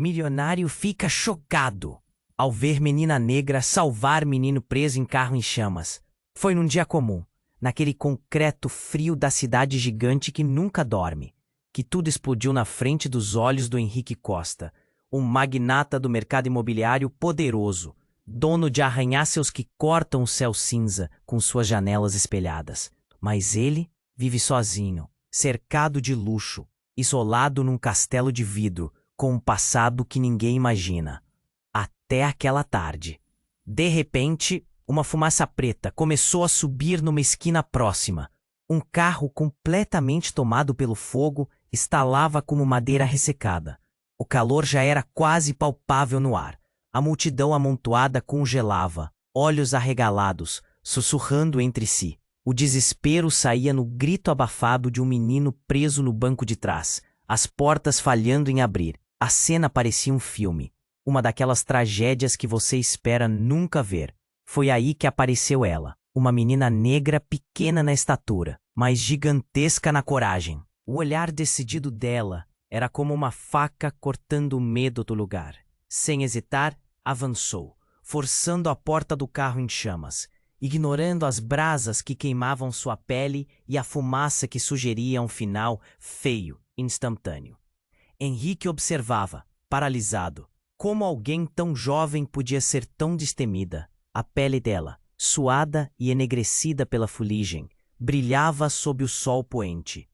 Milionário fica chocado ao ver menina negra salvar menino preso em carro em chamas. Foi num dia comum, naquele concreto frio da cidade gigante que nunca dorme, que tudo explodiu na frente dos olhos do Henrique Costa, um magnata do mercado imobiliário poderoso, dono de arranha-céus que cortam o céu cinza com suas janelas espelhadas. Mas ele vive sozinho, cercado de luxo, isolado num castelo de vidro, com um passado que ninguém imagina. Até aquela tarde. De repente, uma fumaça preta começou a subir numa esquina próxima. Um carro completamente tomado pelo fogo estalava como madeira ressecada. O calor já era quase palpável no ar. A multidão amontoada congelava, olhos arregalados, sussurrando entre si. O desespero saía no grito abafado de um menino preso no banco de trás, as portas falhando em abrir. A cena parecia um filme, uma daquelas tragédias que você espera nunca ver. Foi aí que apareceu ela, uma menina negra pequena na estatura, mas gigantesca na coragem. O olhar decidido dela era como uma faca cortando o medo do lugar. Sem hesitar, avançou, forçando a porta do carro em chamas, ignorando as brasas que queimavam sua pele e a fumaça que sugeria um final feio, instantâneo. Henrique observava, paralisado, como alguém tão jovem podia ser tão destemida. A pele dela, suada e enegrecida pela fuligem, brilhava sob o sol poente.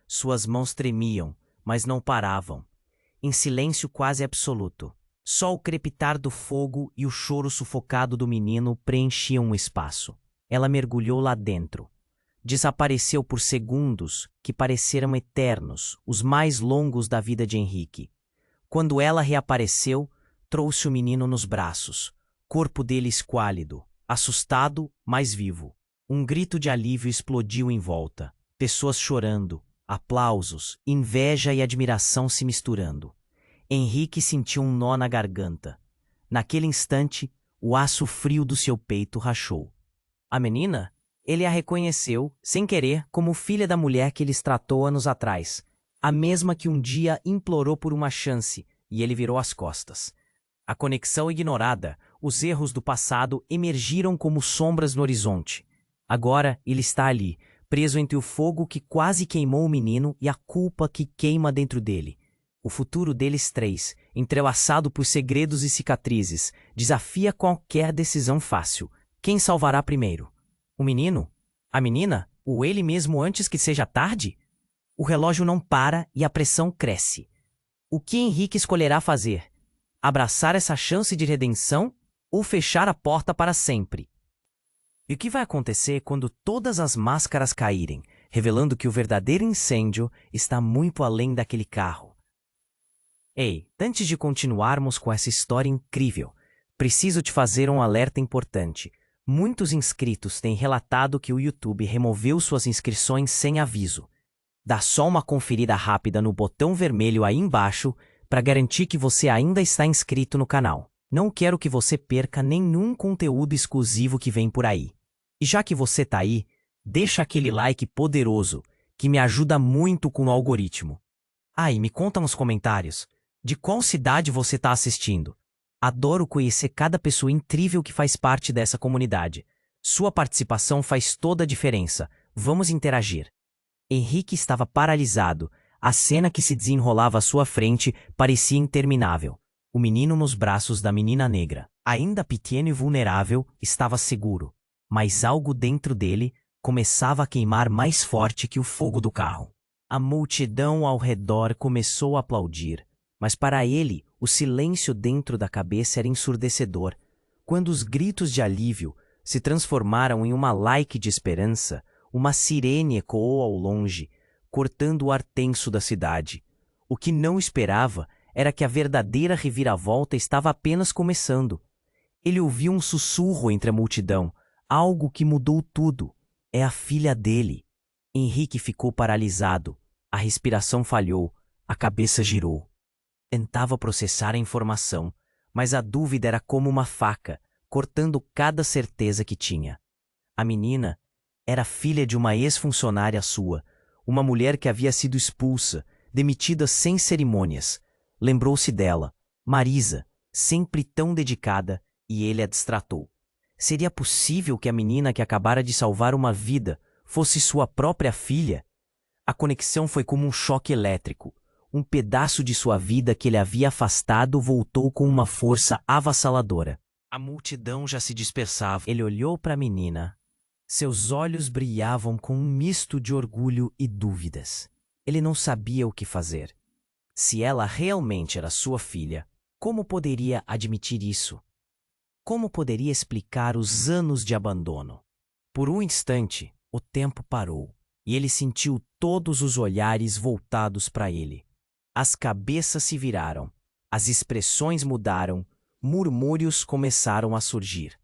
Suas mãos tremiam, mas não paravam, em silêncio quase absoluto. Só o crepitar do fogo e o choro sufocado do menino preenchiam o espaço. Ela mergulhou lá dentro. Desapareceu por segundos que pareceram eternos, os mais longos da vida de Henrique. Quando ela reapareceu, trouxe o menino nos braços, corpo dele esquálido, assustado, mas vivo. Um grito de alívio explodiu em volta, pessoas chorando, aplausos, inveja e admiração se misturando. Henrique sentiu um nó na garganta. Naquele instante, o aço frio do seu peito rachou. A menina? Ele a reconheceu, sem querer, como filha da mulher que eles tratou anos atrás, a mesma que um dia implorou por uma chance, e ele virou as costas. A conexão ignorada, os erros do passado emergiram como sombras no horizonte. Agora ele está ali, preso entre o fogo que quase queimou o menino e a culpa que queima dentro dele. O futuro deles três, entrelaçado por segredos e cicatrizes, desafia qualquer decisão fácil. Quem salvará primeiro? O menino? A menina? Ou ele mesmo antes que seja tarde? O relógio não para e a pressão cresce. O que Henrique escolherá fazer? Abraçar essa chance de redenção ou fechar a porta para sempre? E o que vai acontecer quando todas as máscaras caírem, revelando que o verdadeiro incêndio está muito além daquele carro? Ei, antes de continuarmos com essa história incrível, preciso te fazer um alerta importante. Muitos inscritos têm relatado que o YouTube removeu suas inscrições sem aviso. Dá só uma conferida rápida no botão vermelho aí embaixo para garantir que você ainda está inscrito no canal. Não quero que você perca nenhum conteúdo exclusivo que vem por aí. E já que você tá aí, deixa aquele like poderoso, que me ajuda muito com o algoritmo. Ah, e me conta nos comentários, de qual cidade você está assistindo? Adoro conhecer cada pessoa incrível que faz parte dessa comunidade. Sua participação faz toda a diferença. Vamos interagir. Henrique estava paralisado. A cena que se desenrolava à sua frente parecia interminável. O menino nos braços da menina negra, ainda pequeno e vulnerável, estava seguro. Mas algo dentro dele começava a queimar mais forte que o fogo do carro. A multidão ao redor começou a aplaudir. Mas para ele, o silêncio dentro da cabeça era ensurdecedor. Quando os gritos de alívio se transformaram em uma like de esperança, uma sirene ecoou ao longe, cortando o ar tenso da cidade. O que não esperava era que a verdadeira reviravolta estava apenas começando. Ele ouviu um sussurro entre a multidão, algo que mudou tudo. É a filha dele. Henrique ficou paralisado. A respiração falhou, a cabeça girou. Tentava processar a informação, mas a dúvida era como uma faca, cortando cada certeza que tinha. A menina era filha de uma ex-funcionária sua, uma mulher que havia sido expulsa, demitida sem cerimônias. Lembrou-se dela, Marisa, sempre tão dedicada, e ele a destratou. Seria possível que a menina que acabara de salvar uma vida fosse sua própria filha? A conexão foi como um choque elétrico. Um pedaço de sua vida que ele havia afastado voltou com uma força avassaladora. A multidão já se dispersava. Ele olhou para a menina. Seus olhos brilhavam com um misto de orgulho e dúvidas. Ele não sabia o que fazer. Se ela realmente era sua filha, como poderia admitir isso? Como poderia explicar os anos de abandono? Por um instante, o tempo parou, e ele sentiu todos os olhares voltados para ele. As cabeças se viraram, as expressões mudaram, murmúrios começaram a surgir.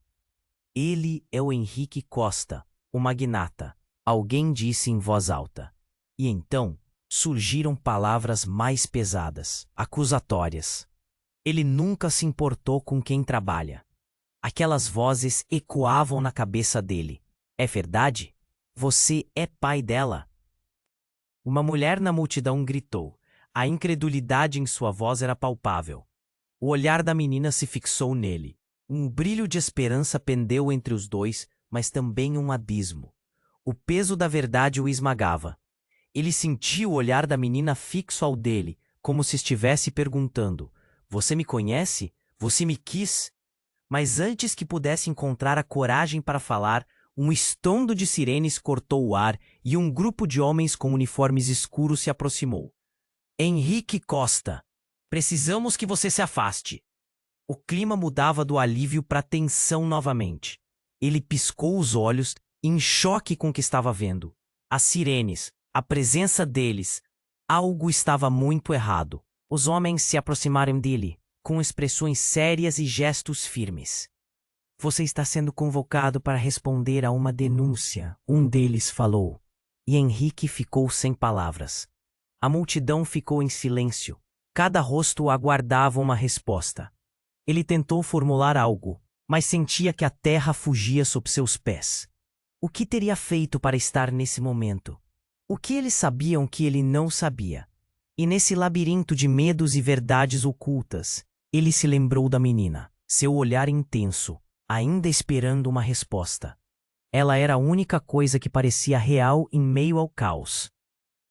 Ele é o Henrique Costa, o magnata, alguém disse em voz alta. E então surgiram palavras mais pesadas, acusatórias. Ele nunca se importou com quem trabalha. Aquelas vozes ecoavam na cabeça dele. É verdade? Você é pai dela? Uma mulher na multidão gritou. A incredulidade em sua voz era palpável. O olhar da menina se fixou nele. Um brilho de esperança pendeu entre os dois, mas também um abismo. O peso da verdade o esmagava. Ele sentia o olhar da menina fixo ao dele, como se estivesse perguntando: Você me conhece? Você me quis? Mas antes que pudesse encontrar a coragem para falar, um estrondo de sirenes cortou o ar e um grupo de homens com uniformes escuros se aproximou. Henrique Costa, precisamos que você se afaste. O clima mudava do alívio para a tensão novamente. Ele piscou os olhos, em choque com o que estava vendo. As sirenes, a presença deles. Algo estava muito errado. Os homens se aproximaram dele, com expressões sérias e gestos firmes. Você está sendo convocado para responder a uma denúncia, um deles falou. E Henrique ficou sem palavras. A multidão ficou em silêncio. Cada rosto aguardava uma resposta. Ele tentou formular algo, mas sentia que a terra fugia sob seus pés. O que teria feito para estar nesse momento? O que eles sabiam que ele não sabia? E nesse labirinto de medos e verdades ocultas, ele se lembrou da menina, seu olhar intenso, ainda esperando uma resposta. Ela era a única coisa que parecia real em meio ao caos.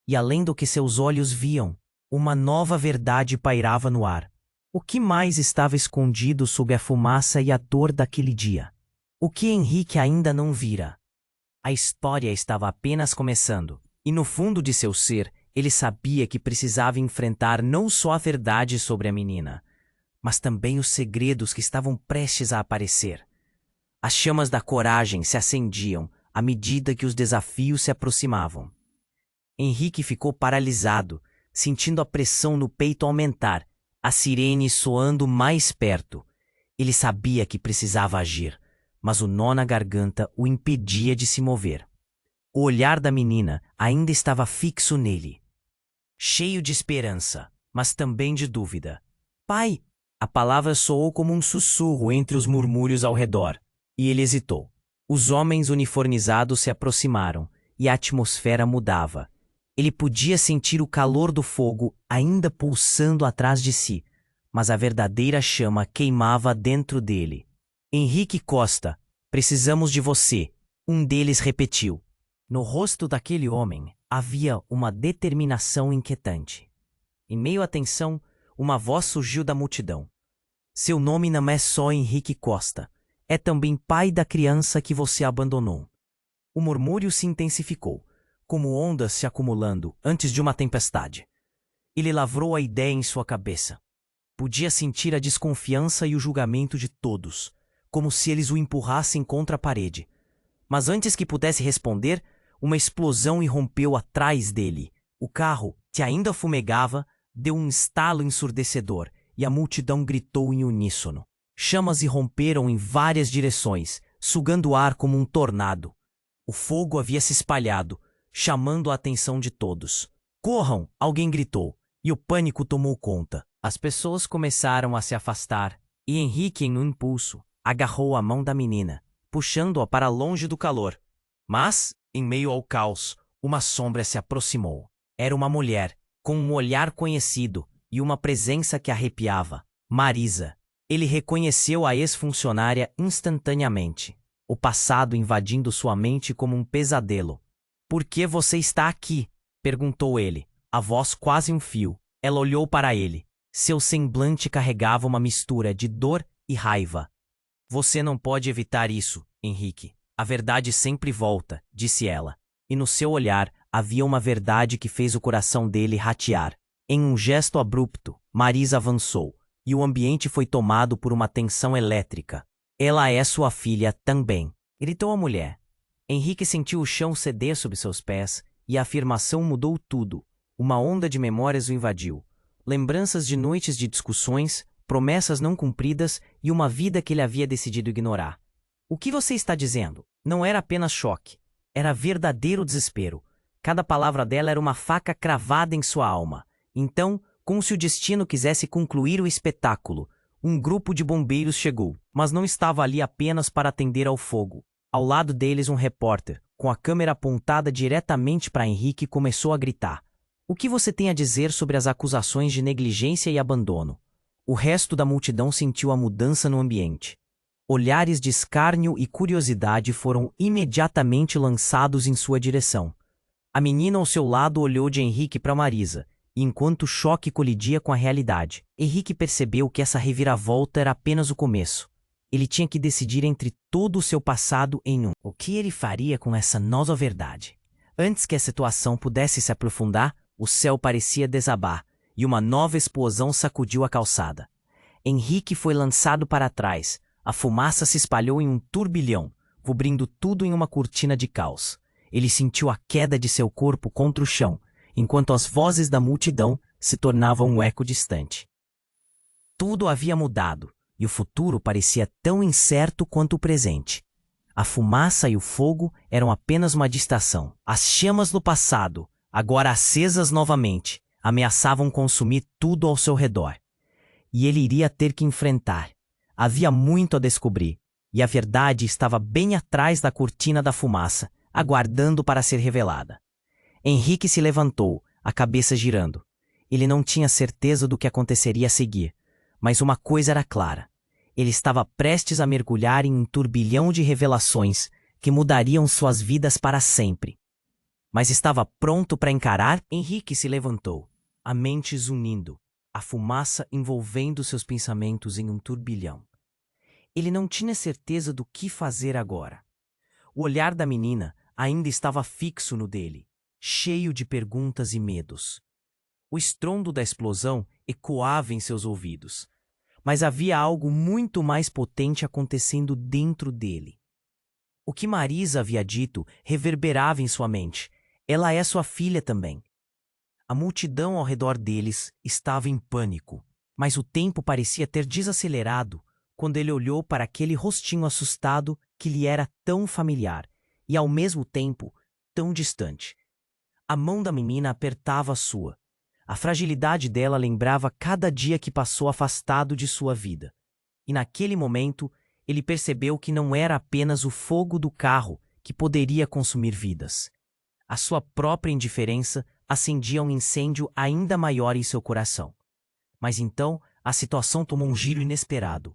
E além do que seus olhos viam, uma nova verdade pairava no ar. O que mais estava escondido sob a fumaça e a dor daquele dia? O que Henrique ainda não vira? A história estava apenas começando, e no fundo de seu ser, ele sabia que precisava enfrentar não só a verdade sobre a menina, mas também os segredos que estavam prestes a aparecer. As chamas da coragem se acendiam à medida que os desafios se aproximavam. Henrique ficou paralisado, sentindo a pressão no peito aumentar, a sirene soando mais perto. Ele sabia que precisava agir, mas o nó na garganta o impedia de se mover. O olhar da menina ainda estava fixo nele, cheio de esperança, mas também de dúvida. Pai! A palavra soou como um sussurro entre os murmúrios ao redor, e ele hesitou. Os homens uniformizados se aproximaram, e a atmosfera mudava. Ele podia sentir o calor do fogo ainda pulsando atrás de si, mas a verdadeira chama queimava dentro dele. Henrique Costa, precisamos de você, um deles repetiu. No rosto daquele homem havia uma determinação inquietante. Em meio à tensão, uma voz surgiu da multidão. Seu nome não é só Henrique Costa, é também pai da criança que você abandonou. O murmúrio se intensificou, como ondas se acumulando antes de uma tempestade. Ele lavrou a ideia em sua cabeça. Podia sentir a desconfiança e o julgamento de todos, como se eles o empurrassem contra a parede. Mas antes que pudesse responder, uma explosão irrompeu atrás dele. O carro, que ainda fumegava, deu um estalo ensurdecedor e a multidão gritou em uníssono. Chamas irromperam em várias direções, sugando o ar como um tornado. O fogo havia se espalhado, chamando a atenção de todos. Corram! Alguém gritou, e o pânico tomou conta. As pessoas começaram a se afastar, e Henrique, em um impulso, agarrou a mão da menina, puxando-a para longe do calor. Mas, em meio ao caos, uma sombra se aproximou. Era uma mulher, com um olhar conhecido e uma presença que arrepiava. Marisa. Ele reconheceu a ex-funcionária instantaneamente, o passado invadindo sua mente como um pesadelo. Por que você está aqui? Perguntou ele, a voz quase um fio. Ela olhou para ele. Seu semblante carregava uma mistura de dor e raiva. Você não pode evitar isso, Henrique. A verdade sempre volta, disse ela. E no seu olhar havia uma verdade que fez o coração dele ratear. Em um gesto abrupto, Marisa avançou, e o ambiente foi tomado por uma tensão elétrica. Ela é sua filha também, gritou a mulher. Henrique sentiu o chão ceder sob seus pés, e a afirmação mudou tudo. Uma onda de memórias o invadiu. Lembranças de noites de discussões, promessas não cumpridas e uma vida que ele havia decidido ignorar. O que você está dizendo? Não era apenas choque. Era verdadeiro desespero. Cada palavra dela era uma faca cravada em sua alma. Então, como se o destino quisesse concluir o espetáculo, um grupo de bombeiros chegou, mas não estava ali apenas para atender ao fogo. Ao lado deles, um repórter, com a câmera apontada diretamente para Henrique, começou a gritar. O que você tem a dizer sobre as acusações de negligência e abandono? O resto da multidão sentiu a mudança no ambiente. Olhares de escárnio e curiosidade foram imediatamente lançados em sua direção. A menina ao seu lado olhou de Henrique para Marisa, e enquanto o choque colidia com a realidade, Henrique percebeu que essa reviravolta era apenas o começo. Ele tinha que decidir entre todo o seu passado em um. O que ele faria com essa nova verdade? Antes que a situação pudesse se aprofundar, o céu parecia desabar, e uma nova explosão sacudiu a calçada. Henrique foi lançado para trás. A fumaça se espalhou em um turbilhão, cobrindo tudo em uma cortina de caos. Ele sentiu a queda de seu corpo contra o chão, enquanto as vozes da multidão se tornavam um eco distante. Tudo havia mudado, e o futuro parecia tão incerto quanto o presente. A fumaça e o fogo eram apenas uma distração. As chamas do passado, agora acesas novamente, ameaçavam consumir tudo ao seu redor. E ele iria ter que enfrentar. Havia muito a descobrir, e a verdade estava bem atrás da cortina da fumaça, aguardando para ser revelada. Henrique se levantou, a cabeça girando. Ele não tinha certeza do que aconteceria a seguir, mas uma coisa era clara. Ele estava prestes a mergulhar em um turbilhão de revelações que mudariam suas vidas para sempre. Mas estava pronto para encarar? Henrique se levantou, a mente zunindo, a fumaça envolvendo seus pensamentos em um turbilhão. Ele não tinha certeza do que fazer agora. O olhar da menina ainda estava fixo no dele, cheio de perguntas e medos. O estrondo da explosão ecoava em seus ouvidos, mas havia algo muito mais potente acontecendo dentro dele. O que Marisa havia dito reverberava em sua mente. Ela é sua filha também. A multidão ao redor deles estava em pânico, mas o tempo parecia ter desacelerado quando ele olhou para aquele rostinho assustado que lhe era tão familiar e, ao mesmo tempo, tão distante. A mão da menina apertava a sua. A fragilidade dela lembrava cada dia que passou afastado de sua vida. E naquele momento, ele percebeu que não era apenas o fogo do carro que poderia consumir vidas. A sua própria indiferença acendia um incêndio ainda maior em seu coração. Mas então, a situação tomou um giro inesperado.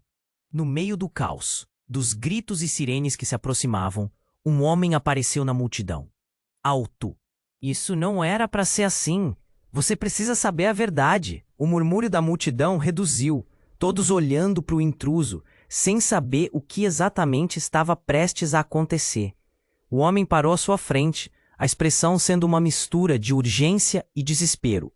No meio do caos, dos gritos e sirenes que se aproximavam, um homem apareceu na multidão. Alto. Isso não era para ser assim. Você precisa saber a verdade. O murmúrio da multidão reduziu, todos olhando para o intruso, sem saber o que exatamente estava prestes a acontecer. O homem parou à sua frente, a expressão sendo uma mistura de urgência e desespero.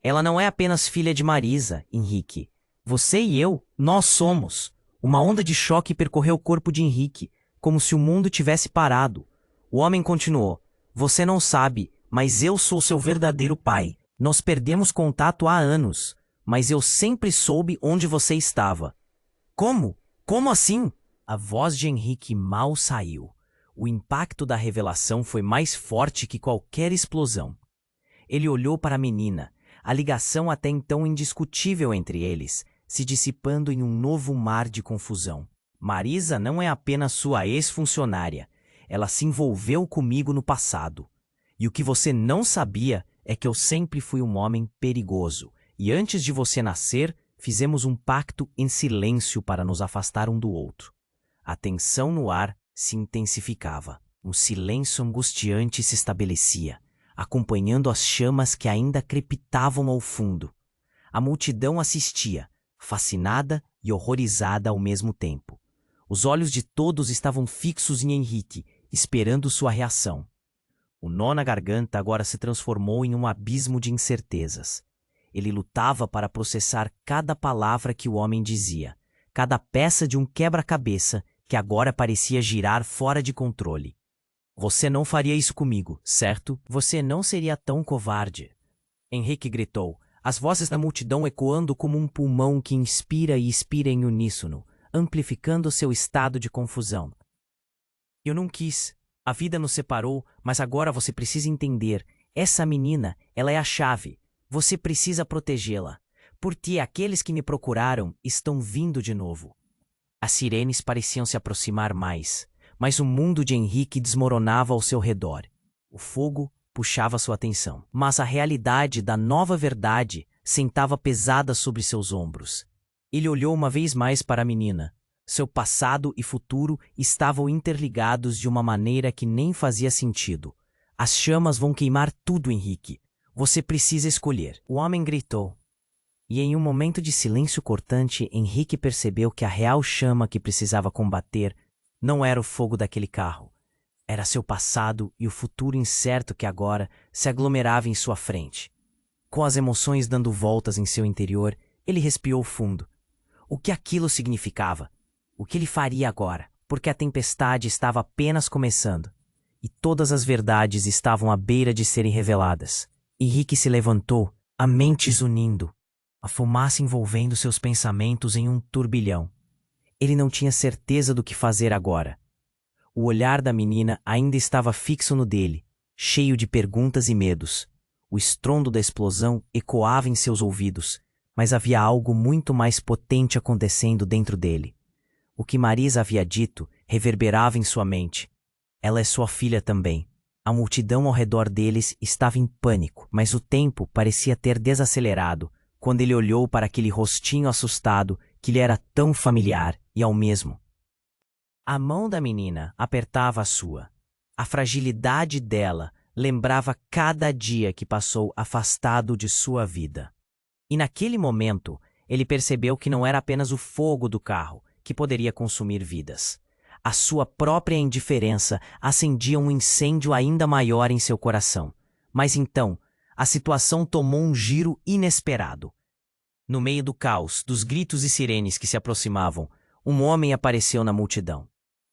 Ela não é apenas filha de Marisa, Henrique. Você e eu, nós somos. Uma onda de choque percorreu o corpo de Henrique, como se o mundo tivesse parado. O homem continuou. Você não sabe, mas eu sou seu verdadeiro pai. Nós perdemos contato há anos, mas eu sempre soube onde você estava. Como? Como assim? A voz de Henrique mal saiu. O impacto da revelação foi mais forte que qualquer explosão. Ele olhou para a menina, a ligação até então indiscutível entre eles, se dissipando em um novo mar de confusão. Marisa não é apenas sua ex-funcionária. Ela se envolveu comigo no passado. E o que você não sabia é que eu sempre fui um homem perigoso. E antes de você nascer, fizemos um pacto em silêncio para nos afastar um do outro. A tensão no ar se intensificava. Um silêncio angustiante se estabelecia, acompanhando as chamas que ainda crepitavam ao fundo. A multidão assistia, fascinada e horrorizada ao mesmo tempo. Os olhos de todos estavam fixos em Henrique, esperando sua reação. O nó na garganta agora se transformou em um abismo de incertezas. Ele lutava para processar cada palavra que o homem dizia, cada peça de um quebra-cabeça que agora parecia girar fora de controle. Você não faria isso comigo, certo? Você não seria tão covarde. Henrique gritou, as vozes da multidão ecoando como um pulmão que inspira e expira em uníssono, amplificando seu estado de confusão. Eu não quis. A vida nos separou, mas agora você precisa entender. Essa menina, ela é a chave. Você precisa protegê-la. Porque aqueles que me procuraram estão vindo de novo. As sirenes pareciam se aproximar mais, mas o mundo de Henrique desmoronava ao seu redor. O fogo puxava sua atenção, mas a realidade da nova verdade sentava pesada sobre seus ombros. Ele olhou uma vez mais para a menina. Seu passado e futuro estavam interligados de uma maneira que nem fazia sentido. As chamas vão queimar tudo, Henrique. Você precisa escolher. O homem gritou. E em um momento de silêncio cortante, Henrique percebeu que a real chama que precisava combater não era o fogo daquele carro. Era seu passado e o futuro incerto que agora se aglomerava em sua frente. Com as emoções dando voltas em seu interior, ele respirou fundo. O que aquilo significava? O que ele faria agora? Porque a tempestade estava apenas começando. E todas as verdades estavam à beira de serem reveladas. Henrique se levantou, a mente zunindo, a fumaça envolvendo seus pensamentos em um turbilhão. Ele não tinha certeza do que fazer agora. O olhar da menina ainda estava fixo no dele, cheio de perguntas e medos. O estrondo da explosão ecoava em seus ouvidos, mas havia algo muito mais potente acontecendo dentro dele. O que Marisa havia dito reverberava em sua mente. Ela é sua filha também. A multidão ao redor deles estava em pânico, mas o tempo parecia ter desacelerado quando ele olhou para aquele rostinho assustado que lhe era tão familiar e ao mesmo. A mão da menina apertava a sua. A fragilidade dela lembrava cada dia que passou afastado de sua vida. E naquele momento, ele percebeu que não era apenas o fogo do carro que poderia consumir vidas. A sua própria indiferença acendia um incêndio ainda maior em seu coração. Mas então, a situação tomou um giro inesperado. No meio do caos, dos gritos e sirenes que se aproximavam, um homem apareceu na multidão.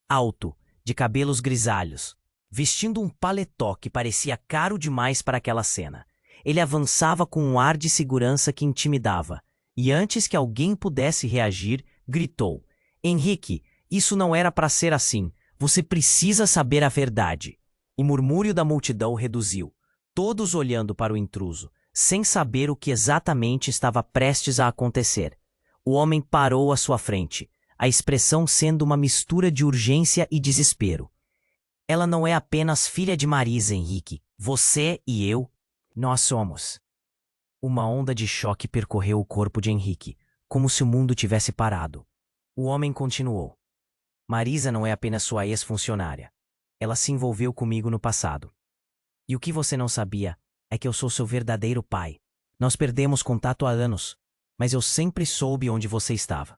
Alto, de cabelos grisalhos, vestindo um paletó que parecia caro demais para aquela cena. Ele avançava com um ar de segurança que intimidava, e antes que alguém pudesse reagir, gritou: Henrique, isso não era para ser assim. Você precisa saber a verdade. O murmúrio da multidão reduziu, todos olhando para o intruso, sem saber o que exatamente estava prestes a acontecer. O homem parou à sua frente, a expressão sendo uma mistura de urgência e desespero. Ela não é apenas filha de Marisa, Henrique. Você e eu, nós somos. Uma onda de choque percorreu o corpo de Henrique, como se o mundo tivesse parado. O homem continuou. Marisa não é apenas sua ex-funcionária. Ela se envolveu comigo no passado. E o que você não sabia é que eu sou seu verdadeiro pai. Nós perdemos contato há anos, mas eu sempre soube onde você estava.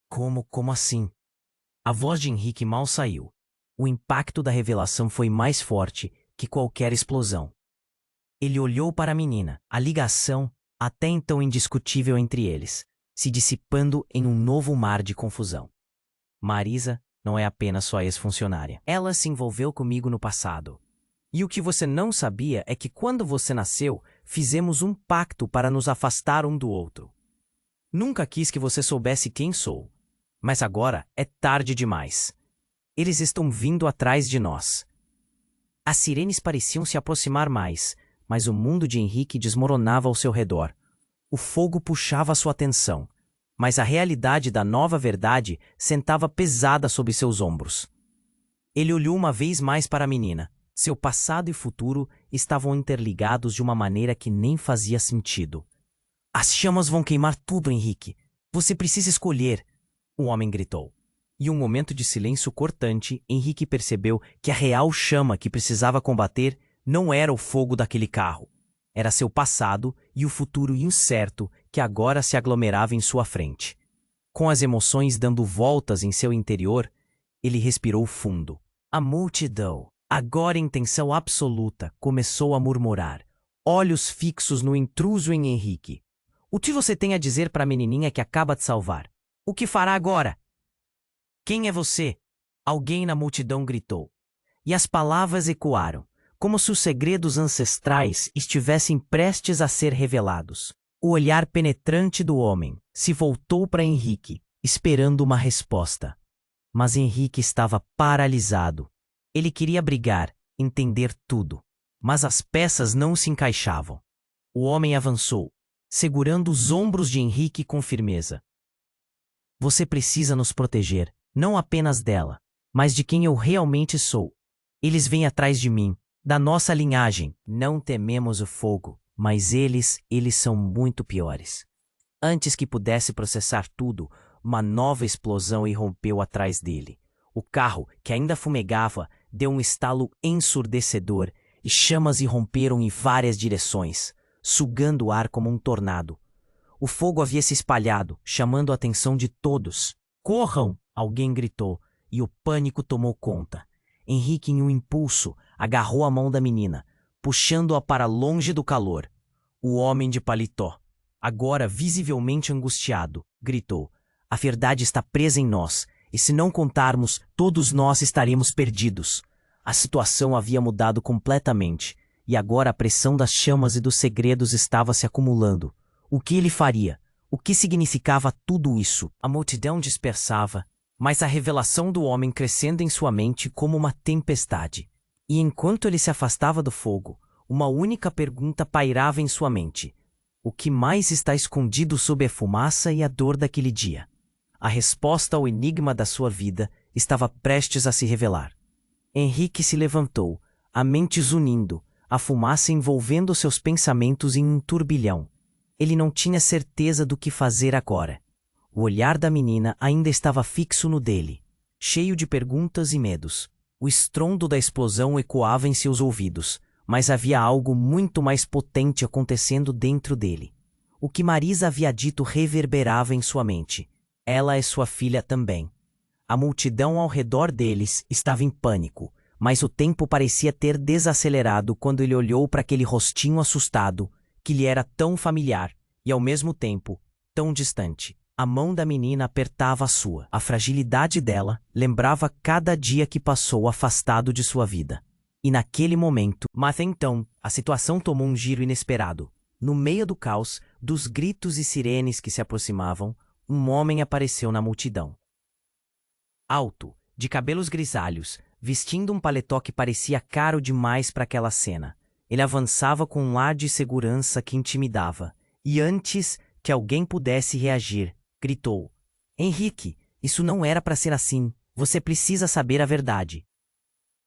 Como assim? A voz de Henrique mal saiu. O impacto da revelação foi mais forte que qualquer explosão. Ele olhou para a menina, a ligação, até então indiscutível entre eles, se dissipando em um novo mar de confusão. Marisa não é apenas sua ex-funcionária. Ela se envolveu comigo no passado. E o que você não sabia é que quando você nasceu, fizemos um pacto para nos afastar um do outro. Nunca quis que você soubesse quem sou. Mas agora é tarde demais. Eles estão vindo atrás de nós. As sirenes pareciam se aproximar mais, mas o mundo de Henrique desmoronava ao seu redor. O fogo puxava sua atenção, mas a realidade da nova verdade sentava pesada sobre seus ombros. Ele olhou uma vez mais para a menina. Seu passado e futuro estavam interligados de uma maneira que nem fazia sentido. As chamas vão queimar tudo, Henrique. Você precisa escolher, o homem gritou. Em um momento de silêncio cortante, Henrique percebeu que a real chama que precisava combater não era o fogo daquele carro. Era seu passado e o futuro incerto que agora se aglomerava em sua frente. Com as emoções dando voltas em seu interior, ele respirou fundo. A multidão, agora em tensão absoluta, começou a murmurar, olhos fixos no intruso em Henrique. O que você tem a dizer para a menininha que acaba de salvar? O que fará agora? Quem é você? Alguém na multidão gritou. E as palavras ecoaram, como se os segredos ancestrais estivessem prestes a ser revelados. O olhar penetrante do homem se voltou para Henrique, esperando uma resposta. Mas Henrique estava paralisado. Ele queria brigar, entender tudo. Mas as peças não se encaixavam. O homem avançou, segurando os ombros de Henrique com firmeza. Você precisa nos proteger, não apenas dela, mas de quem eu realmente sou. Eles vêm atrás de mim, da nossa linhagem. Não tememos o fogo, mas eles são muito piores. Antes que pudesse processar tudo, uma nova explosão irrompeu atrás dele. O carro, que ainda fumegava, deu um estalo ensurdecedor e chamas irromperam em várias direções, sugando o ar como um tornado. O fogo havia se espalhado, chamando a atenção de todos. Corram! Alguém gritou, e o pânico tomou conta. Henrique, em um impulso, agarrou a mão da menina, puxando-a para longe do calor. O homem de paletó, agora visivelmente angustiado, gritou. A verdade está presa em nós, e se não contarmos, todos nós estaremos perdidos. A situação havia mudado completamente, e agora a pressão das chamas e dos segredos estava se acumulando. O que ele faria? O que significava tudo isso? A multidão dispersava, mas a revelação do homem crescendo em sua mente como uma tempestade. E enquanto ele se afastava do fogo, uma única pergunta pairava em sua mente. O que mais está escondido sob a fumaça e a dor daquele dia? A resposta ao enigma da sua vida estava prestes a se revelar. Henrique se levantou, a mente zunindo, a fumaça envolvendo seus pensamentos em um turbilhão. Ele não tinha certeza do que fazer agora. O olhar da menina ainda estava fixo no dele, cheio de perguntas e medos. O estrondo da explosão ecoava em seus ouvidos, mas havia algo muito mais potente acontecendo dentro dele. O que Marisa havia dito reverberava em sua mente. Ela é sua filha também. A multidão ao redor deles estava em pânico, mas o tempo parecia ter desacelerado quando ele olhou para aquele rostinho assustado, que lhe era tão familiar e, ao mesmo tempo, tão distante. A mão da menina apertava a sua. A fragilidade dela lembrava cada dia que passou afastado de sua vida. E naquele momento, mas então, a situação tomou um giro inesperado. No meio do caos, dos gritos e sirenes que se aproximavam, um homem apareceu na multidão. Alto, de cabelos grisalhos, vestindo um paletó que parecia caro demais para aquela cena. Ele avançava com um ar de segurança que intimidava. E antes que alguém pudesse reagir, gritou. Henrique, isso não era para ser assim. Você precisa saber a verdade.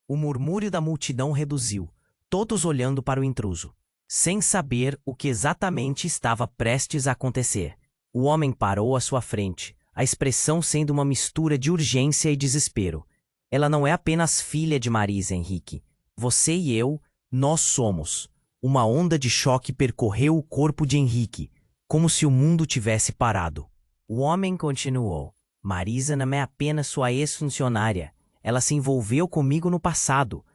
O murmúrio da multidão reduziu, todos olhando para o intruso, sem saber o que exatamente estava prestes a acontecer. O homem parou à sua frente, a expressão sendo uma mistura de urgência e desespero. Ela não é apenas filha de Marisa, Henrique. Você e eu, nós somos. Uma onda de choque percorreu o corpo de Henrique, como se o mundo tivesse parado. O homem continuou. Marisa não é apenas sua ex-funcionária. Ela se envolveu comigo no passado.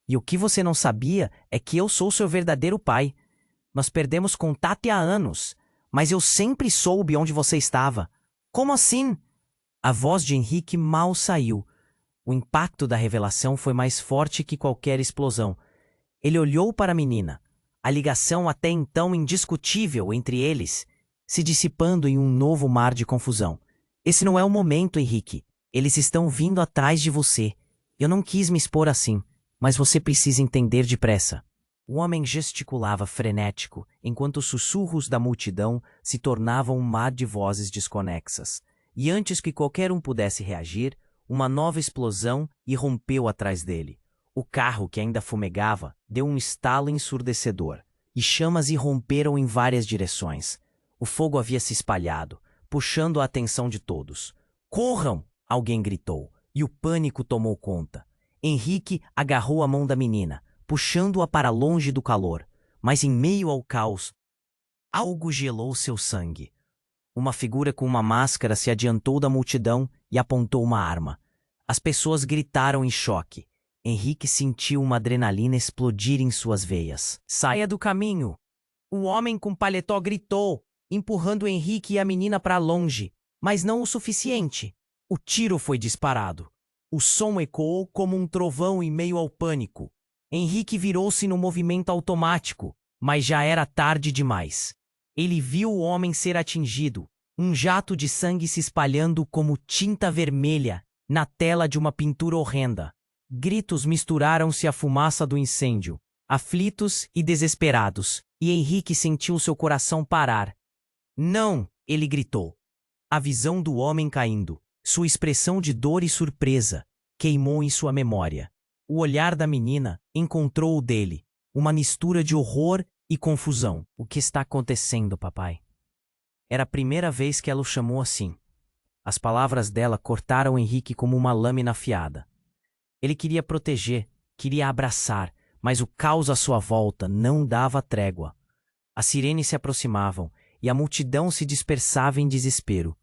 E o que você não sabia é que eu sou seu verdadeiro pai. Nós perdemos contato há anos, mas eu sempre soube onde você estava. Como assim? A voz de Henrique mal saiu. O impacto da revelação foi mais forte que qualquer explosão. Ele olhou para a menina, a ligação até então indiscutível entre eles, se dissipando em um novo mar de confusão. Esse não é o momento, Henrique. Eles estão vindo atrás de você. Eu não quis me expor assim, mas você precisa entender depressa. O homem gesticulava frenético, enquanto os sussurros da multidão se tornavam um mar de vozes desconexas. E antes que qualquer um pudesse reagir, uma nova explosão irrompeu atrás dele. O carro, que ainda fumegava, deu um estalo ensurdecedor, e chamas irromperam em várias direções. O fogo havia se espalhado, puxando a atenção de todos. "Corram!" alguém gritou, e o pânico tomou conta. Henrique agarrou a mão da menina, puxando-a para longe do calor, mas em meio ao caos, algo gelou seu sangue. Uma figura com uma máscara se adiantou da multidão e apontou uma arma. As pessoas gritaram em choque. Henrique sentiu uma adrenalina explodir em suas veias. "Saia do caminho!" O homem com paletó gritou, empurrando Henrique e a menina para longe, mas não o suficiente. O tiro foi disparado. O som ecoou como um trovão em meio ao pânico. Henrique virou-se no movimento automático, mas já era tarde demais. Ele viu o homem ser atingido, um jato de sangue se espalhando como tinta vermelha na tela de uma pintura horrenda. Gritos misturaram-se à fumaça do incêndio, aflitos e desesperados, e Henrique sentiu seu coração parar. "Não!" ele gritou. A visão do homem caindo, sua expressão de dor e surpresa, queimou em sua memória. O olhar da menina encontrou o dele, uma mistura de horror e confusão. "O que está acontecendo, papai?" Era a primeira vez que ela o chamou assim. As palavras dela cortaram Henrique como uma lâmina afiada. Ele queria proteger, queria abraçar, mas o caos à sua volta não dava trégua. As sirenes se aproximavam e a multidão se dispersava em desespero.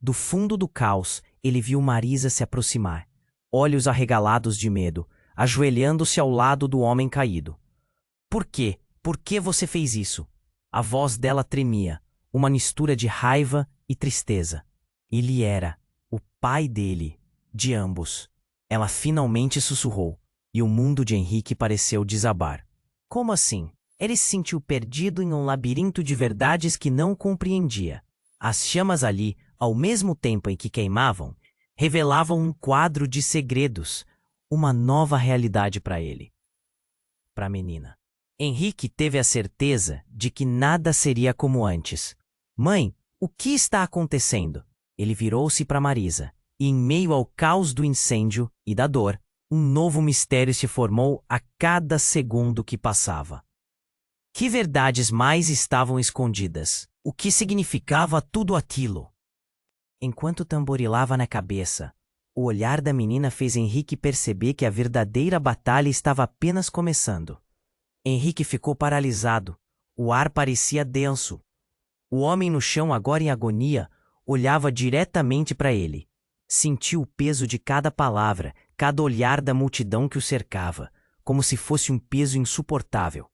Do fundo do caos, ele viu Marisa se aproximar, olhos arregalados de medo, ajoelhando-se ao lado do homem caído. "Por quê? Por que você fez isso?" A voz dela tremia, uma mistura de raiva e tristeza. Ele era o pai dele, de ambos. Ela finalmente sussurrou, e o mundo de Henrique pareceu desabar. Como assim? Ele se sentiu perdido em um labirinto de verdades que não compreendia. As chamas ali, ao mesmo tempo em que queimavam, revelavam um quadro de segredos, uma nova realidade para ele. Para a menina. Henrique teve a certeza de que nada seria como antes. "Mãe, o que está acontecendo?" Ele virou-se para Marisa, e em meio ao caos do incêndio e da dor, um novo mistério se formou a cada segundo que passava. Que verdades mais estavam escondidas? O que significava tudo aquilo? Enquanto tamborilava na cabeça, o olhar da menina fez Henrique perceber que a verdadeira batalha estava apenas começando. Henrique ficou paralisado. O ar parecia denso. O homem no chão, agora em agonia, olhava diretamente para ele. Sentiu o peso de cada palavra, cada olhar da multidão que o cercava, como se fosse um peso insuportável.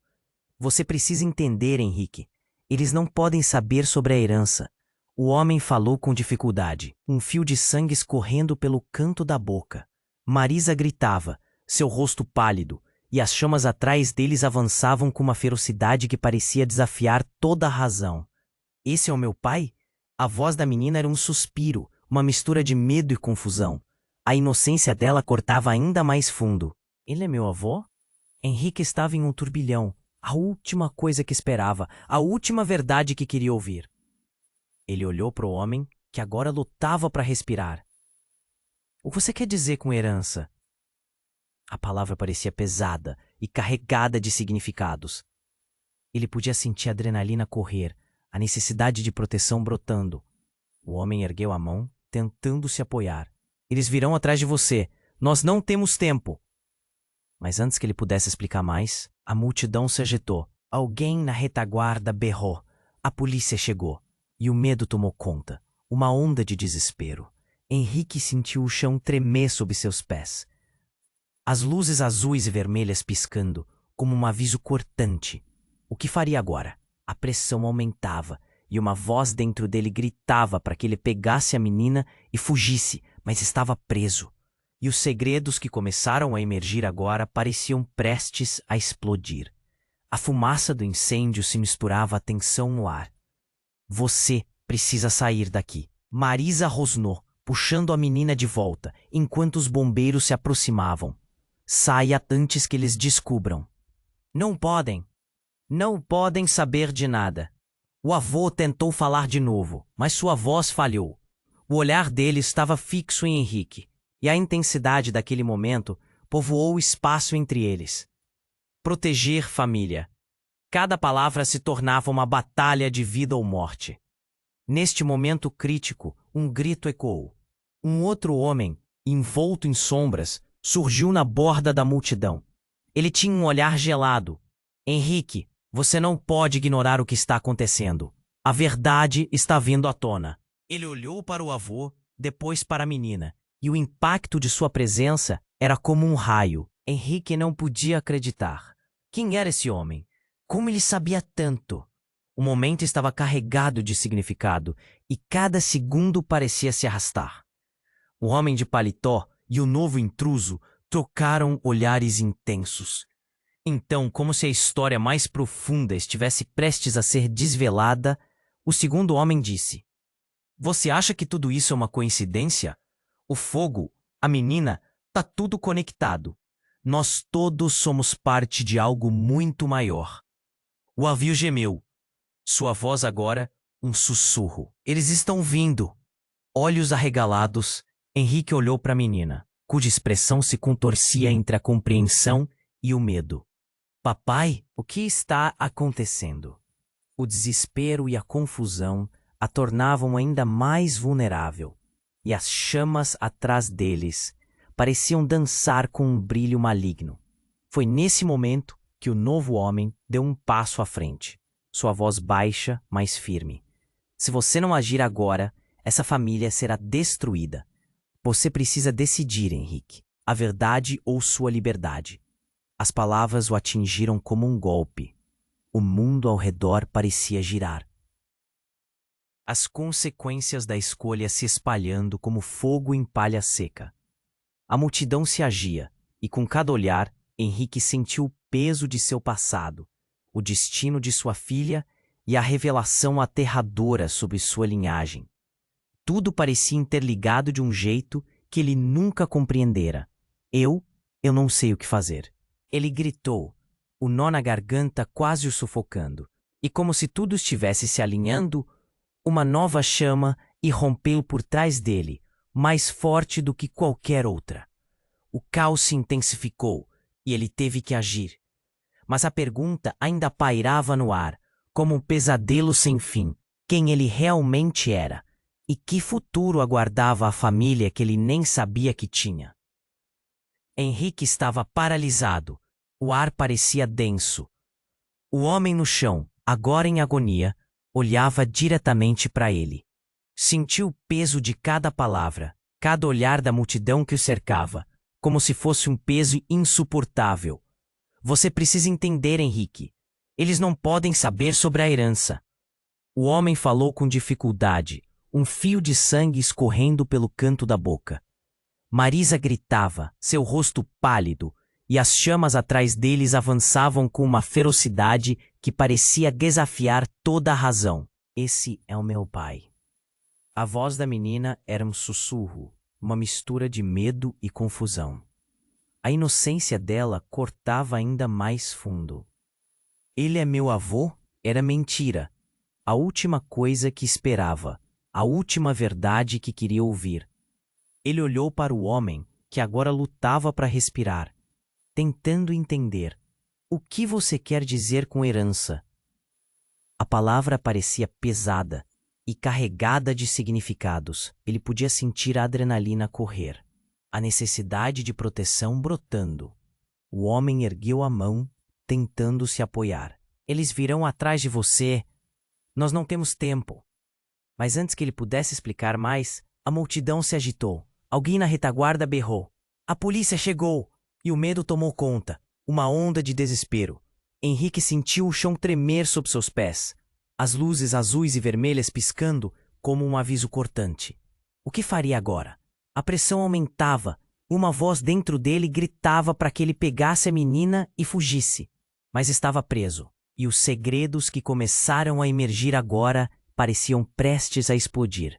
"Você precisa entender, Henrique. Eles não podem saber sobre a herança." O homem falou com dificuldade, um fio de sangue escorrendo pelo canto da boca. Marisa gritava, seu rosto pálido, e as chamas atrás deles avançavam com uma ferocidade que parecia desafiar toda a razão. "Esse é o meu pai?" A voz da menina era um suspiro, uma mistura de medo e confusão. A inocência dela cortava ainda mais fundo. "Ele é meu avô?" Henrique estava em um turbilhão, a última coisa que esperava, a última verdade que queria ouvir. Ele olhou para o homem, que agora lutava para respirar. "O que você quer dizer com herança?" A palavra parecia pesada e carregada de significados. Ele podia sentir a adrenalina correr, a necessidade de proteção brotando. O homem ergueu a mão, tentando se apoiar. "Eles virão atrás de você. Nós não temos tempo." Mas antes que ele pudesse explicar mais, a multidão se agitou. Alguém na retaguarda berrou. A polícia chegou. E o medo tomou conta. Uma onda de desespero. Henrique sentiu o chão tremer sob seus pés. As luzes azuis e vermelhas piscando, como um aviso cortante. O que faria agora? A pressão aumentava, e uma voz dentro dele gritava para que ele pegasse a menina e fugisse, mas estava preso. E os segredos que começaram a emergir agora pareciam prestes a explodir. A fumaça do incêndio se misturava à tensão no ar. "Você precisa sair daqui." Marisa rosnou, puxando a menina de volta, enquanto os bombeiros se aproximavam. "Saia antes que eles descubram." "Não podem. Não podem saber de nada." O avô tentou falar de novo, mas sua voz falhou. O olhar dele estava fixo em Henrique, e a intensidade daquele momento povoou o espaço entre eles. Proteger família. Cada palavra se tornava uma batalha de vida ou morte. Neste momento crítico, um grito ecoou. Um outro homem, envolto em sombras, surgiu na borda da multidão. Ele tinha um olhar gelado. Henrique, você não pode ignorar o que está acontecendo. A verdade está vindo à tona. Ele olhou para o avô, depois para a menina, e o impacto de sua presença era como um raio. Henrique não podia acreditar. Quem era esse homem? Como ele sabia tanto? O momento estava carregado de significado, e cada segundo parecia se arrastar. O homem de paletó e o novo intruso trocaram olhares intensos. Então, como se a história mais profunda estivesse prestes a ser desvelada, o segundo homem disse: Você acha que tudo isso é uma coincidência? O fogo, a menina, tá tudo conectado. Nós todos somos parte de algo muito maior. O avio gemeu. Sua voz agora, um sussurro. Eles estão vindo. Olhos arregalados, Henrique olhou para a menina, cuja expressão se contorcia entre a compreensão e o medo. Papai, o que está acontecendo? O desespero e a confusão a tornavam ainda mais vulnerável, e as chamas atrás deles pareciam dançar com um brilho maligno. Foi nesse momento que o novo homem deu um passo à frente, sua voz baixa, mas firme. Se você não agir agora, essa família será destruída. Você precisa decidir, Henrique, a verdade ou sua liberdade. As palavras o atingiram como um golpe. O mundo ao redor parecia girar. As consequências da escolha se espalhando como fogo em palha seca. A multidão se agia, e com cada olhar, Henrique sentiu o peso de seu passado, o destino de sua filha e a revelação aterradora sobre sua linhagem. Tudo parecia interligado de um jeito que ele nunca compreendera. Eu não sei o que fazer. Ele gritou, o nó na garganta quase o sufocando, e como se tudo estivesse se alinhando, uma nova chama irrompeu por trás dele, mais forte do que qualquer outra. O caos se intensificou e ele teve que agir. Mas a pergunta ainda pairava no ar, como um pesadelo sem fim. Quem ele realmente era e que futuro aguardava a família que ele nem sabia que tinha. Henrique estava paralisado. O ar parecia denso. O homem no chão, agora em agonia, olhava diretamente para ele. Sentiu o peso de cada palavra, cada olhar da multidão que o cercava, como se fosse um peso insuportável. Você precisa entender, Henrique. Eles não podem saber sobre a herança. O homem falou com dificuldade, um fio de sangue escorrendo pelo canto da boca. Marisa gritava, seu rosto pálido, e as chamas atrás deles avançavam com uma ferocidade que parecia desafiar toda a razão. Esse é o meu pai. A voz da menina era um sussurro, uma mistura de medo e confusão. A inocência dela cortava ainda mais fundo. Ele é meu avô? Era mentira. A última coisa que esperava, a última verdade que queria ouvir. Ele olhou para o homem, que agora lutava para respirar, tentando entender. O que você quer dizer com herança? A palavra parecia pesada e carregada de significados. Ele podia sentir a adrenalina correr, a necessidade de proteção brotando. O homem ergueu a mão, tentando se apoiar. Eles virão atrás de você. Nós não temos tempo. Mas antes que ele pudesse explicar mais, a multidão se agitou. Alguém na retaguarda berrou. A polícia chegou! E o medo tomou conta. Uma onda de desespero. Henrique sentiu o chão tremer sob seus pés. As luzes azuis e vermelhas piscando como um aviso cortante. O que faria agora? A pressão aumentava. Uma voz dentro dele gritava para que ele pegasse a menina e fugisse. Mas estava preso. E os segredos que começaram a emergir agora pareciam prestes a explodir.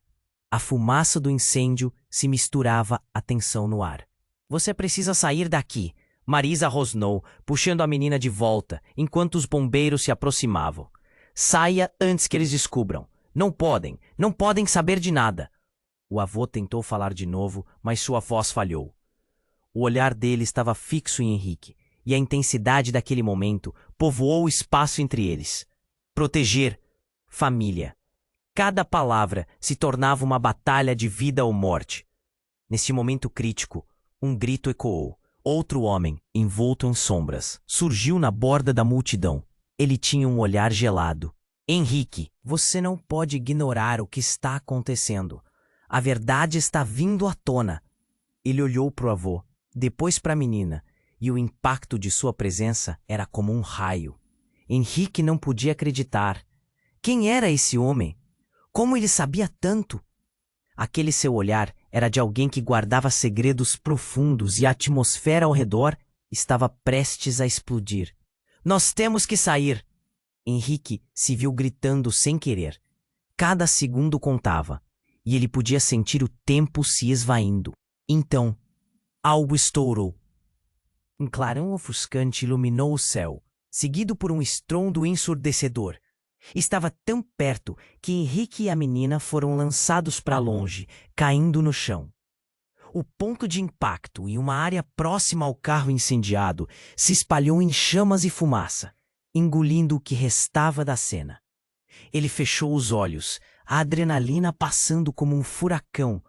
A fumaça do incêndio se misturava à tensão no ar. Você precisa sair daqui, Marisa rosnou, puxando a menina de volta, enquanto os bombeiros se aproximavam. Saia antes que eles descubram. Não podem saber de nada. O avô tentou falar de novo, mas sua voz falhou. O olhar dele estava fixo em Henrique, e a intensidade daquele momento povoou o espaço entre eles. Proteger. Família. Cada palavra se tornava uma batalha de vida ou morte. Nesse momento crítico, um grito ecoou. Outro homem, envolto em sombras, surgiu na borda da multidão. Ele tinha um olhar gelado. Henrique, você não pode ignorar o que está acontecendo. A verdade está vindo à tona. Ele olhou para o avô, depois para a menina, e o impacto de sua presença era como um raio. Henrique não podia acreditar. Quem era esse homem? Como ele sabia tanto? Aquele seu olhar era de alguém que guardava segredos profundos e a atmosfera ao redor estava prestes a explodir. Nós temos que sair! Henrique se viu gritando sem querer. Cada segundo contava, e ele podia sentir o tempo se esvaindo. Então, algo estourou. Um clarão ofuscante iluminou o céu, seguido por um estrondo ensurdecedor. Estava tão perto que Henrique e a menina foram lançados para longe, caindo no chão. O ponto de impacto e uma área próxima ao carro incendiado se espalhou em chamas e fumaça, engolindo o que restava da cena. Ele fechou os olhos, a adrenalina passando como um furacão.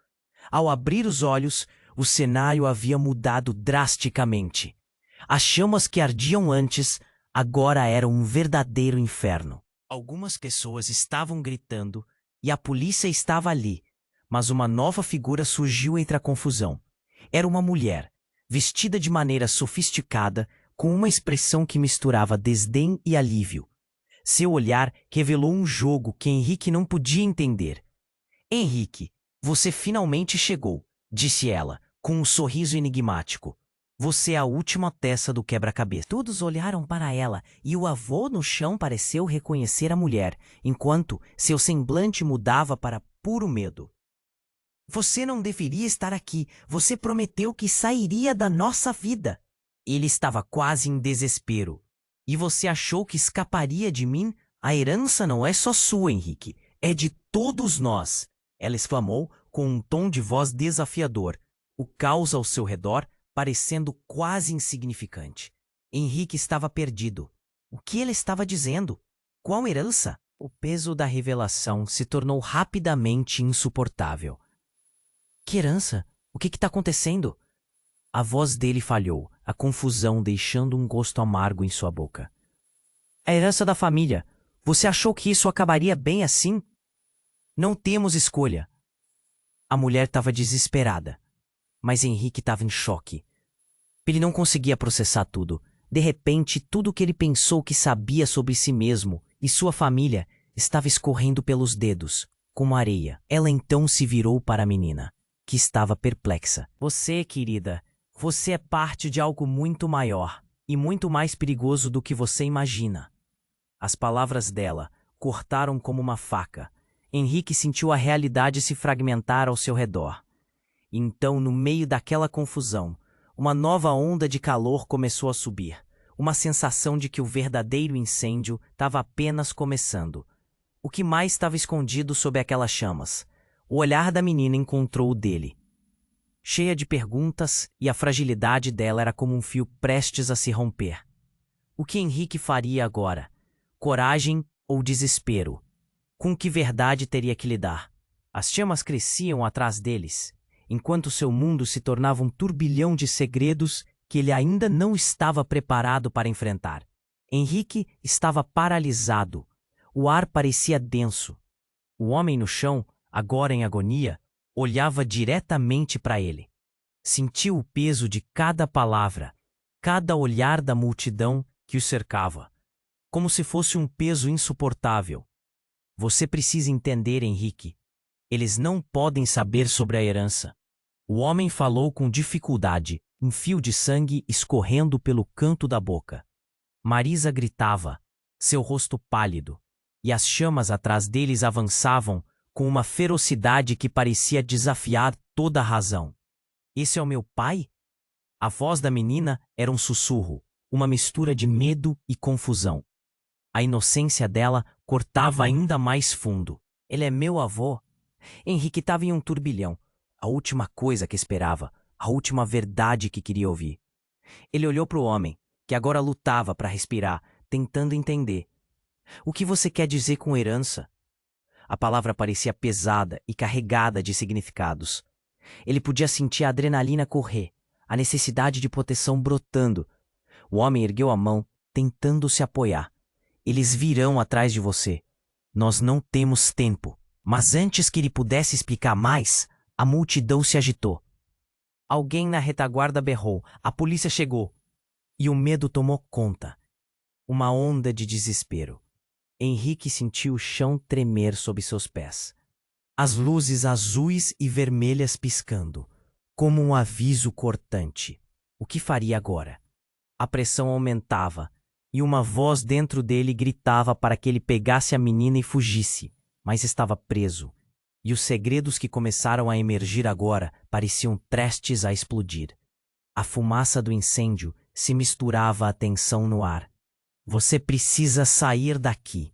Ao abrir os olhos, o cenário havia mudado drasticamente. As chamas que ardiam antes agora eram um verdadeiro inferno. Algumas pessoas estavam gritando e a polícia estava ali, mas uma nova figura surgiu entre a confusão. Era uma mulher, vestida de maneira sofisticada, com uma expressão que misturava desdém e alívio. Seu olhar revelou um jogo que Henrique não podia entender. Henrique, você finalmente chegou, disse ela, com um sorriso enigmático. Você é a última peça do quebra-cabeça. Todos olharam para ela e o avô no chão pareceu reconhecer a mulher, enquanto seu semblante mudava para puro medo. Você não deveria estar aqui. Você prometeu que sairia da nossa vida. Ele estava quase em desespero. E você achou que escaparia de mim? A herança não é só sua, Henrique. É de todos nós. Ela exclamou com um tom de voz desafiador. O caos ao seu redor parecendo quase insignificante. Henrique estava perdido. O que ela estava dizendo? Qual herança? O peso da revelação se tornou rapidamente insuportável. Que herança? O que está acontecendo? A voz dele falhou, a confusão deixando um gosto amargo em sua boca. A herança da família. Você achou que isso acabaria bem assim? Não temos escolha. A mulher estava desesperada. Mas Henrique estava em choque. Ele não conseguia processar tudo. De repente, tudo o que ele pensou que sabia sobre si mesmo e sua família estava escorrendo pelos dedos, como areia. Ela então se virou para a menina, que estava perplexa. Você, querida, você é parte de algo muito maior e muito mais perigoso do que você imagina. As palavras dela cortaram como uma faca. Henrique sentiu a realidade se fragmentar ao seu redor. Então, no meio daquela confusão, uma nova onda de calor começou a subir. Uma sensação de que o verdadeiro incêndio estava apenas começando. O que mais estava escondido sob aquelas chamas? O olhar da menina encontrou o dele. Cheia de perguntas, e a fragilidade dela era como um fio prestes a se romper. O que Henrique faria agora? Coragem ou desespero? Com que verdade teria que lidar? As chamas cresciam atrás deles, enquanto seu mundo se tornava um turbilhão de segredos que ele ainda não estava preparado para enfrentar. Henrique estava paralisado. O ar parecia denso. O homem no chão, agora em agonia, olhava diretamente para ele. Sentiu o peso de cada palavra, cada olhar da multidão que o cercava, como se fosse um peso insuportável. Você precisa entender, Henrique. Eles não podem saber sobre a herança. O homem falou com dificuldade, um fio de sangue escorrendo pelo canto da boca. Marisa gritava, seu rosto pálido, e as chamas atrás deles avançavam com uma ferocidade que parecia desafiar toda a razão. Esse é o meu pai? A voz da menina era um sussurro, uma mistura de medo e confusão. A inocência dela cortava ainda mais fundo. Ele é meu avô? Henrique estava em um turbilhão. A última coisa que esperava, a última verdade que queria ouvir. Ele olhou para o homem, que agora lutava para respirar, tentando entender. O que você quer dizer com herança? A palavra parecia pesada e carregada de significados. Ele podia sentir a adrenalina correr, a necessidade de proteção brotando. O homem ergueu a mão, tentando se apoiar. Eles virão atrás de você. Nós não temos tempo. Mas antes que ele pudesse explicar mais, a multidão se agitou. Alguém na retaguarda berrou. A polícia chegou. E o medo tomou conta. Uma onda de desespero. Henrique sentiu o chão tremer sob seus pés. As luzes azuis e vermelhas piscando, como um aviso cortante. O que faria agora? A pressão aumentava, e uma voz dentro dele gritava para que ele pegasse a menina e fugisse, mas estava preso, e os segredos que começaram a emergir agora pareciam prestes a explodir. A fumaça do incêndio se misturava à tensão no ar. Você precisa sair daqui.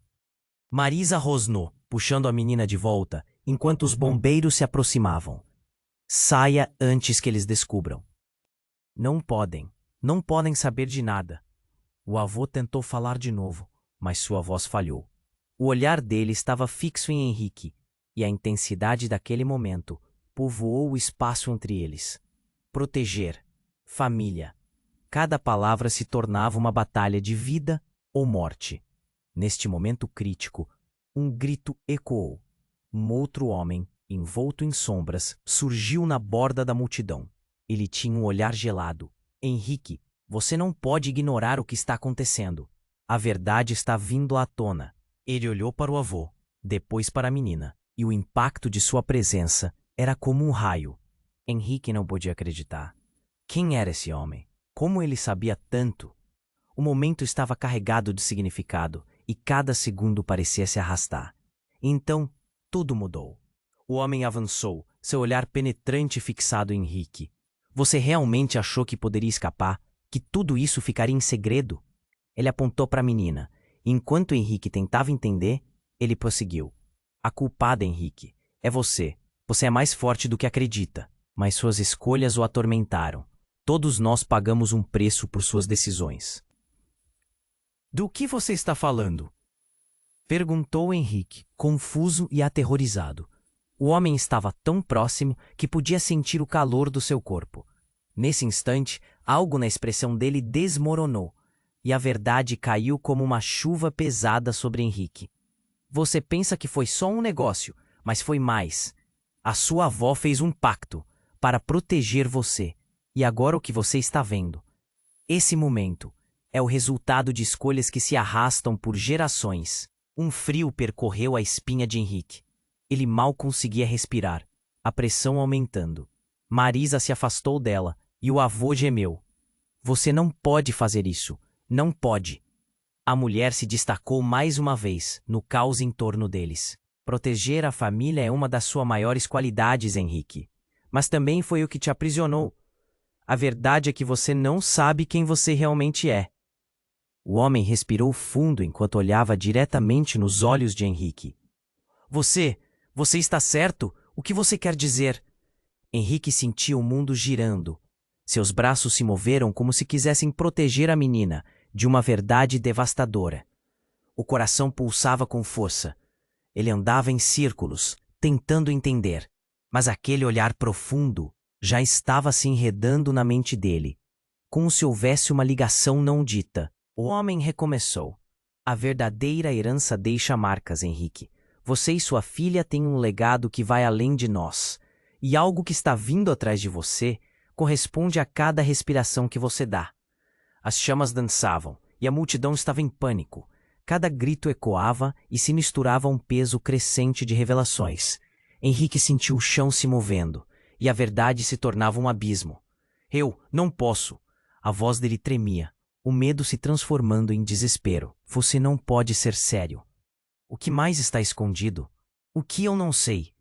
Marisa rosnou, puxando a menina de volta, enquanto os bombeiros se aproximavam. Saia antes que eles descubram. Não podem saber de nada. O avô tentou falar de novo, mas sua voz falhou. O olhar dele estava fixo em Henrique, e a intensidade daquele momento povoou o espaço entre eles. Proteger, família. Cada palavra se tornava uma batalha de vida ou morte. Neste momento crítico, um grito ecoou. Um outro homem, envolto em sombras, surgiu na borda da multidão. Ele tinha um olhar gelado. Henrique, você não pode ignorar o que está acontecendo. A verdade está vindo à tona. Ele olhou para o avô, depois para a menina, e o impacto de sua presença era como um raio. Henrique não podia acreditar. Quem era esse homem? Como ele sabia tanto? O momento estava carregado de significado, e cada segundo parecia se arrastar. Então, tudo mudou. O homem avançou, seu olhar penetrante fixado em Henrique. Você realmente achou que poderia escapar? Que tudo isso ficaria em segredo? Ele apontou para a menina. Enquanto Henrique tentava entender, ele prosseguiu. A culpada, Henrique, é você. Você é mais forte do que acredita. Mas suas escolhas o atormentaram. Todos nós pagamos um preço por suas decisões. Do que você está falando? Perguntou Henrique, confuso e aterrorizado. O homem estava tão próximo que podia sentir o calor do seu corpo. Nesse instante, algo na expressão dele desmoronou, e a verdade caiu como uma chuva pesada sobre Henrique. Você pensa que foi só um negócio, mas foi mais. A sua avó fez um pacto para proteger você, e agora o que você está vendo. Esse momento é o resultado de escolhas que se arrastam por gerações. Um frio percorreu a espinha de Henrique. Ele mal conseguia respirar, a pressão aumentando. Marisa se afastou dela e o avô gemeu. Você não pode fazer isso. Não pode. A mulher se destacou mais uma vez no caos em torno deles. Proteger a família é uma das suas maiores qualidades, Henrique. Mas também foi o que te aprisionou. A verdade é que você não sabe quem você realmente é. O homem respirou fundo enquanto olhava diretamente nos olhos de Henrique. Você está certo? O que você quer dizer? Henrique sentia o mundo girando. Seus braços se moveram como se quisessem proteger a menina de uma verdade devastadora. O coração pulsava com força. Ele andava em círculos, tentando entender. Mas aquele olhar profundo já estava se enredando na mente dele, como se houvesse uma ligação não dita. O homem recomeçou. A verdadeira herança deixa marcas, Henrique. Você e sua filha têm um legado que vai além de nós. E algo que está vindo atrás de você corresponde a cada respiração que você dá. As chamas dançavam, e a multidão estava em pânico. Cada grito ecoava e se misturava a um peso crescente de revelações. Henrique sentiu o chão se movendo, e a verdade se tornava um abismo. Eu não posso. A voz dele tremia, o medo se transformando em desespero. Você não pode ser sério. O que mais está escondido? O que eu não sei?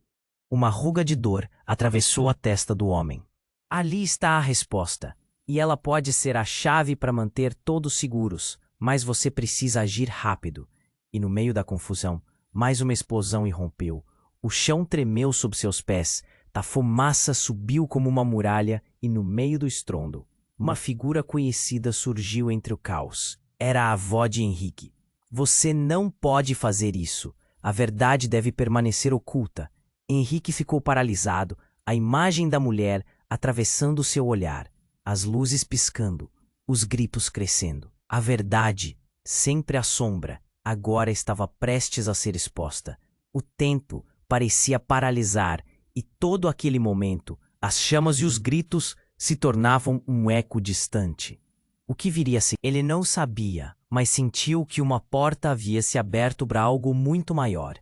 Uma ruga de dor atravessou a testa do homem. Ali está a resposta, e ela pode ser a chave para manter todos seguros, mas você precisa agir rápido. E no meio da confusão, mais uma explosão irrompeu. O chão tremeu sob seus pés, a fumaça subiu como uma muralha e no meio do estrondo, uma figura conhecida surgiu entre o caos. Era a avó de Henrique. Você não pode fazer isso. A verdade deve permanecer oculta. Henrique ficou paralisado, a imagem da mulher atravessando seu olhar, as luzes piscando, os gritos crescendo. A verdade, sempre à sombra, agora estava prestes a ser exposta. O tempo parecia paralisar e todo aquele momento, as chamas e os gritos se tornavam um eco distante. O que viria a seguir? Ele não sabia, mas sentiu que uma porta havia se aberto para algo muito maior.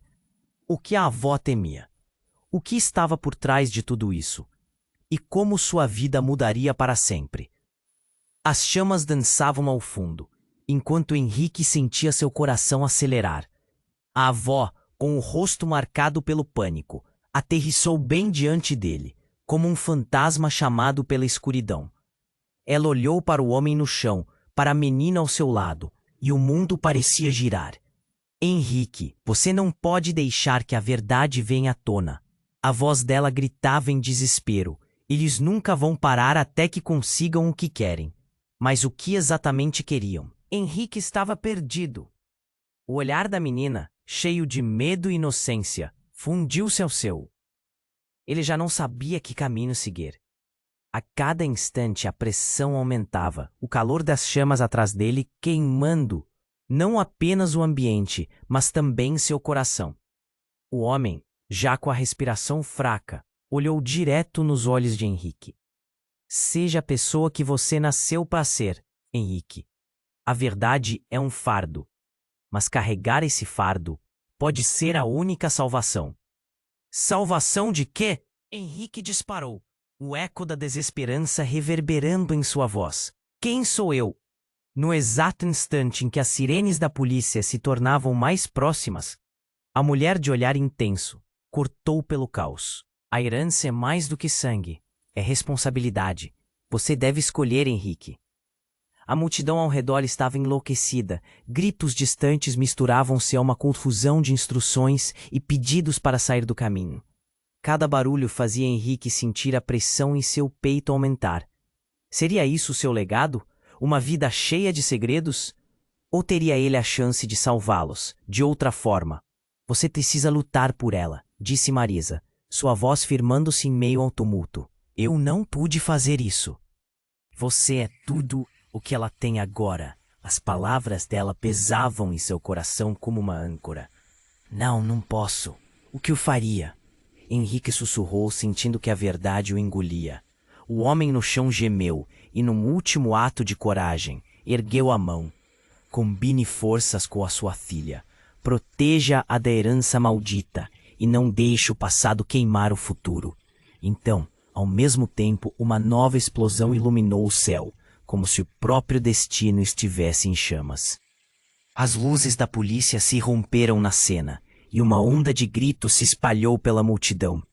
O que a avó temia? O que estava por trás de tudo isso? E como sua vida mudaria para sempre? As chamas dançavam ao fundo, enquanto Henrique sentia seu coração acelerar. A avó, com o rosto marcado pelo pânico, aterrissou bem diante dele, como um fantasma chamado pela escuridão. Ela olhou para o homem no chão, para a menina ao seu lado, e o mundo parecia girar. Henrique, você não pode deixar que a verdade venha à tona. A voz dela gritava em desespero. Eles nunca vão parar até que consigam o que querem. Mas o que exatamente queriam? Henrique estava perdido. O olhar da menina, cheio de medo e inocência, fundiu-se ao seu. Ele já não sabia que caminho seguir. A cada instante a pressão aumentava, o calor das chamas atrás dele queimando não apenas o ambiente, mas também seu coração. O homem, já com a respiração fraca, olhou direto nos olhos de Henrique. Seja a pessoa que você nasceu para ser, Henrique. A verdade é um fardo, mas carregar esse fardo pode ser a única salvação. Salvação de quê? Henrique disparou, o eco da desesperança reverberando em sua voz. Quem sou eu? No exato instante em que as sirenes da polícia se tornavam mais próximas, a mulher de olhar intenso cortou pelo caos. A herança é mais do que sangue, é responsabilidade. Você deve escolher, Henrique. A multidão ao redor estava enlouquecida. Gritos distantes misturavam-se a uma confusão de instruções e pedidos para sair do caminho. Cada barulho fazia Henrique sentir a pressão em seu peito aumentar. Seria isso seu legado? Uma vida cheia de segredos? Ou teria ele a chance de salvá-los, de outra forma? Você precisa lutar por ela, disse Marisa, sua voz firmando-se em meio ao tumulto. Eu não pude fazer isso. Você é tudo o que ela tem agora. As palavras dela pesavam em seu coração como uma âncora. Não posso. O que eu faria? Henrique sussurrou, sentindo que a verdade o engolia. O homem no chão gemeu e, num último ato de coragem, ergueu a mão. Combine forças com a sua filha. Proteja-a da herança maldita e não deixe o passado queimar o futuro. Então, ao mesmo tempo, uma nova explosão iluminou o céu, como se o próprio destino estivesse em chamas. As luzes da polícia se romperam na cena, e uma onda de gritos se espalhou pela multidão.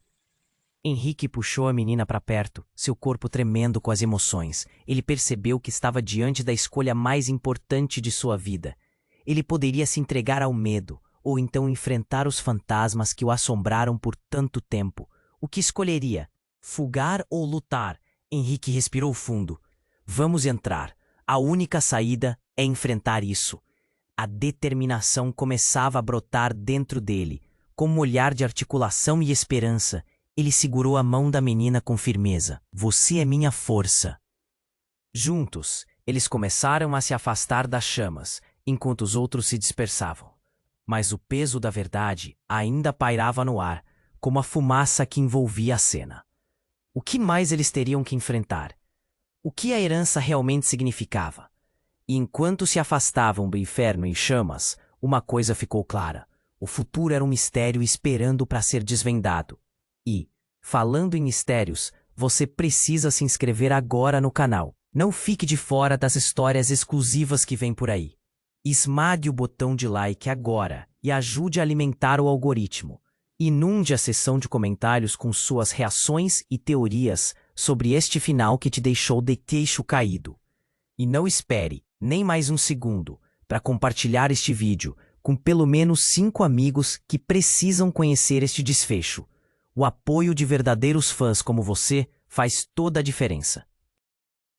Henrique puxou a menina para perto, seu corpo tremendo com as emoções. Ele percebeu que estava diante da escolha mais importante de sua vida. Ele poderia se entregar ao medo, ou então enfrentar os fantasmas que o assombraram por tanto tempo. O que escolheria? Fugar ou lutar? Henrique respirou fundo. Vamos entrar. A única saída é enfrentar isso. A determinação começava a brotar dentro dele, com um olhar de articulação e esperança. Ele segurou a mão da menina com firmeza. Você é minha força. Juntos, eles começaram a se afastar das chamas, enquanto os outros se dispersavam. Mas o peso da verdade ainda pairava no ar, como a fumaça que envolvia a cena. O que mais eles teriam que enfrentar? O que a herança realmente significava? E enquanto se afastavam do inferno em chamas, uma coisa ficou clara. O futuro era um mistério esperando para ser desvendado. E, falando em mistérios, você precisa se inscrever agora no canal. Não fique de fora das histórias exclusivas que vêm por aí. Esmague o botão de like agora e ajude a alimentar o algoritmo. Inunde a seção de comentários com suas reações e teorias sobre este final que te deixou de queixo caído. E não espere nem mais um segundo para compartilhar este vídeo com pelo menos 5 amigos que precisam conhecer este desfecho. O apoio de verdadeiros fãs como você faz toda a diferença.